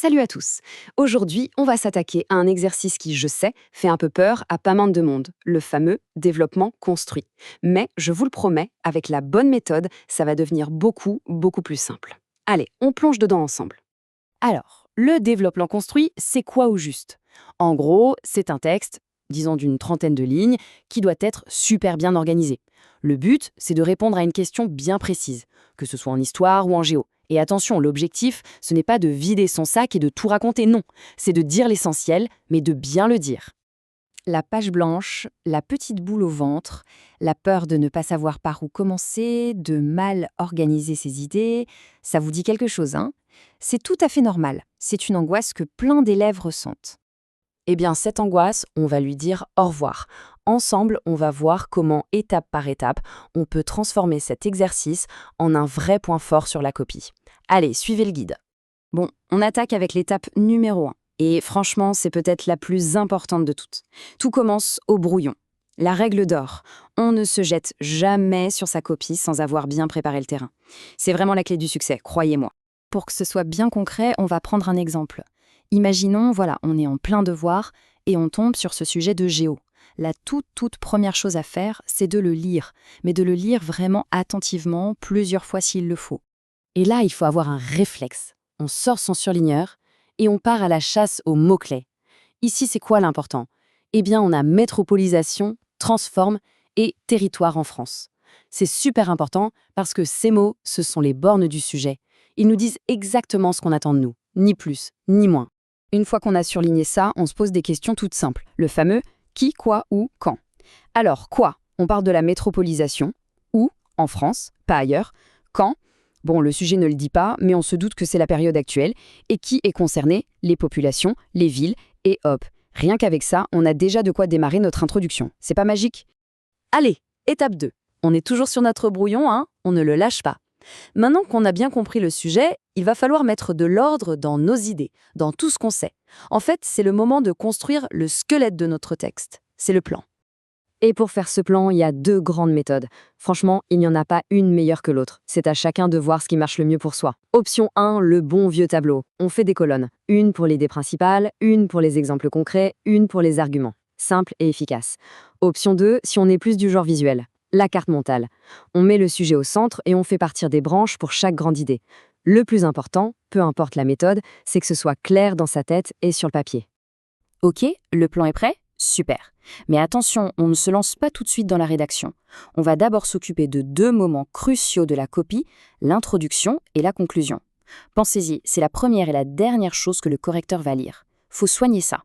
Salut à tous. Aujourd'hui, on va s'attaquer à un exercice qui, je sais, fait un peu peur à pas mal de monde, le fameux développement construit. Mais je vous le promets, avec la bonne méthode, ça va devenir beaucoup plus simple. Allez, on plonge dedans ensemble. Alors, le développement construit, c'est quoi au juste? En gros, c'est un texte, disons d'une trentaine de lignes, qui doit être super bien organisé. Le but, c'est de répondre à une question bien précise, que ce soit en histoire ou en géo. Et attention, l'objectif, ce n'est pas de vider son sac et de tout raconter, non. C'est de dire l'essentiel, mais de bien le dire. La page blanche, la petite boule au ventre, la peur de ne pas savoir par où commencer, de mal organiser ses idées, ça vous dit quelque chose, hein? C'est tout à fait normal. C'est une angoisse que plein d'élèves ressentent. Eh bien, cette angoisse, on va lui dire au revoir. Ensemble, on va voir comment, étape par étape, on peut transformer cet exercice en un vrai point fort sur la copie. Allez, suivez le guide. Bon, on attaque avec l'étape numéro 1. Et franchement, c'est peut-être la plus importante de toutes. Tout commence au brouillon. La règle d'or, on ne se jette jamais sur sa copie sans avoir bien préparé le terrain. C'est vraiment la clé du succès, croyez-moi. Pour que ce soit bien concret, on va prendre un exemple. Imaginons, voilà, on est en plein devoir et on tombe sur ce sujet de géo. La toute première chose à faire, c'est de le lire, mais de le lire vraiment attentivement, plusieurs fois s'il le faut. Et là, il faut avoir un réflexe. On sort son surligneur et on part à la chasse aux mots-clés. Ici, c'est quoi l'important? Eh bien, on a métropolisation, transforme et territoire en France. C'est super important parce que ces mots, ce sont les bornes du sujet. Ils nous disent exactement ce qu'on attend de nous, ni plus, ni moins. Une fois qu'on a surligné ça, on se pose des questions toutes simples. Le fameux qui, quoi, où, quand. Alors, quoi? On parle de la métropolisation. Où? En France, pas ailleurs. Quand? Bon, le sujet ne le dit pas, mais on se doute que c'est la période actuelle. Et qui est concerné? Les populations, les villes, et hop. Rien qu'avec ça, on a déjà de quoi démarrer notre introduction. C'est pas magique? Allez, étape 2. On est toujours sur notre brouillon, hein? On ne le lâche pas. Maintenant qu'on a bien compris le sujet, il va falloir mettre de l'ordre dans nos idées, dans tout ce qu'on sait. En fait, c'est le moment de construire le squelette de notre texte. C'est le plan. Et pour faire ce plan, il y a 2 grandes méthodes. Franchement, il n'y en a pas une meilleure que l'autre. C'est à chacun de voir ce qui marche le mieux pour soi. Option 1, le bon vieux tableau. On fait des colonnes. Une pour l'idée principale, une pour les exemples concrets, une pour les arguments. Simple et efficace. Option 2, si on est plus du genre visuel. La carte mentale. On met le sujet au centre et on fait partir des branches pour chaque grande idée. Le plus important, peu importe la méthode, c'est que ce soit clair dans sa tête et sur le papier. Ok, le plan est prêt? Super. Mais attention, on ne se lance pas tout de suite dans la rédaction. On va d'abord s'occuper de 2 moments cruciaux de la copie, l'introduction et la conclusion. Pensez-y, c'est la première et la dernière chose que le correcteur va lire. Faut soigner ça.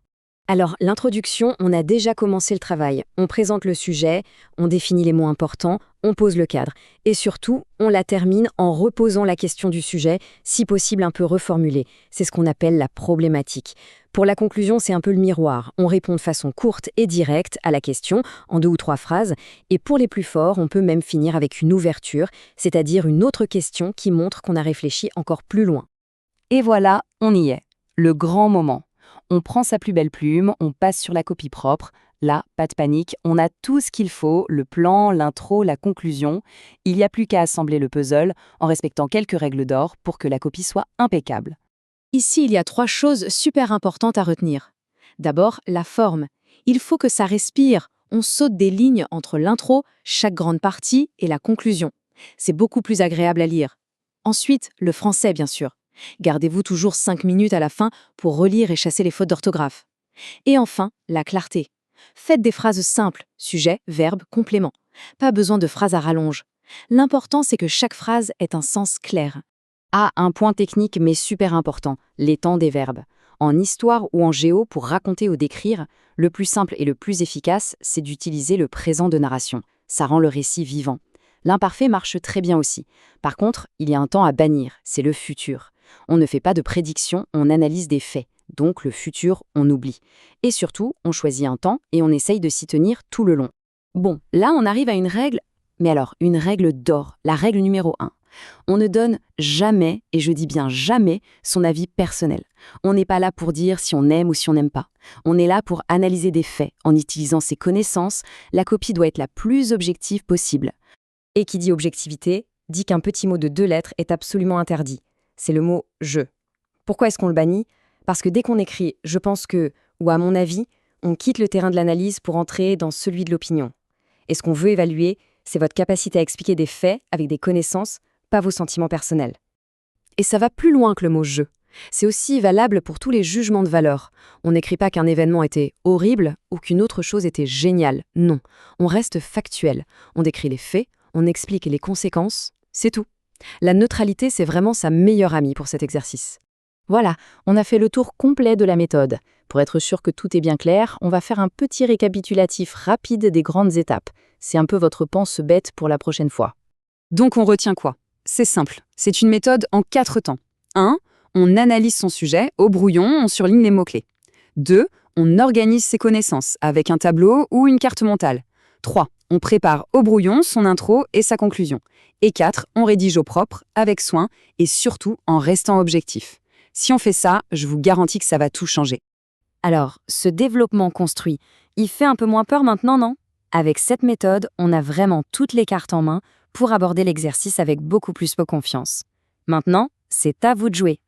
Alors, l'introduction, on a déjà commencé le travail. On présente le sujet, on définit les mots importants, on pose le cadre. Et surtout, on la termine en reposant la question du sujet, si possible un peu reformulée. C'est ce qu'on appelle la problématique. Pour la conclusion, c'est un peu le miroir. On répond de façon courte et directe à la question, en 2 ou 3 phrases. Et pour les plus forts, on peut même finir avec une ouverture, c'est-à-dire une autre question qui montre qu'on a réfléchi encore plus loin. Et voilà, on y est. Le grand moment. On prend sa plus belle plume, on passe sur la copie propre. Là, pas de panique, on a tout ce qu'il faut, le plan, l'intro, la conclusion. Il n'y a plus qu'à assembler le puzzle en respectant quelques règles d'or pour que la copie soit impeccable. Ici, il y a 3 choses super importantes à retenir. D'abord, la forme. Il faut que ça respire. On saute des lignes entre l'intro, chaque grande partie et la conclusion. C'est beaucoup plus agréable à lire. Ensuite, le français, bien sûr. Gardez-vous toujours 5 minutes à la fin pour relire et chasser les fautes d'orthographe. Et enfin, la clarté. Faites des phrases simples, sujet, verbe, complément. Pas besoin de phrases à rallonge. L'important, c'est que chaque phrase ait un sens clair. Ah, un point technique mais super important, les temps des verbes. En histoire ou en géo, pour raconter ou décrire, le plus simple et le plus efficace, c'est d'utiliser le présent de narration. Ça rend le récit vivant. L'imparfait marche très bien aussi. Par contre, il y a un temps à bannir, c'est le futur. On ne fait pas de prédictions, on analyse des faits. Donc le futur, on oublie. Et surtout, on choisit un temps et on essaye de s'y tenir tout le long. Bon, là on arrive à une règle, mais alors une règle d'or, la règle numéro 1. On ne donne jamais, et je dis bien jamais, son avis personnel. On n'est pas là pour dire si on aime ou si on n'aime pas. On est là pour analyser des faits. En utilisant ses connaissances, la copie doit être la plus objective possible. Et qui dit objectivité, dit qu'un petit mot de 2 lettres est absolument interdit. C'est le mot « je ». Pourquoi est-ce qu'on le bannit? Parce que dès qu'on écrit « je pense que » ou « à mon avis », on quitte le terrain de l'analyse pour entrer dans celui de l'opinion. Et ce qu'on veut évaluer, c'est votre capacité à expliquer des faits avec des connaissances, pas vos sentiments personnels. Et ça va plus loin que le mot « je ». C'est aussi valable pour tous les jugements de valeur. On n'écrit pas qu'un événement était horrible ou qu'une autre chose était géniale. Non, on reste factuel. On décrit les faits, on explique les conséquences, c'est tout. La neutralité, c'est vraiment sa meilleure amie pour cet exercice. Voilà, on a fait le tour complet de la méthode. Pour être sûr que tout est bien clair, on va faire un petit récapitulatif rapide des grandes étapes. C'est un peu votre pense-bête pour la prochaine fois. Donc on retient quoi? C'est simple, c'est une méthode en 4 temps. 1. On analyse son sujet, au brouillon, on surligne les mots-clés. 2. On organise ses connaissances avec un tableau ou une carte mentale. 3. On prépare au brouillon son intro et sa conclusion. Et 4. On rédige au propre, avec soin et surtout en restant objectif. Si on fait ça, je vous garantis que ça va tout changer. Alors, ce développement construit, il fait un peu moins peur maintenant, non? Avec cette méthode, on a vraiment toutes les cartes en main pour aborder l'exercice avec beaucoup plus de confiance. Maintenant, c'est à vous de jouer.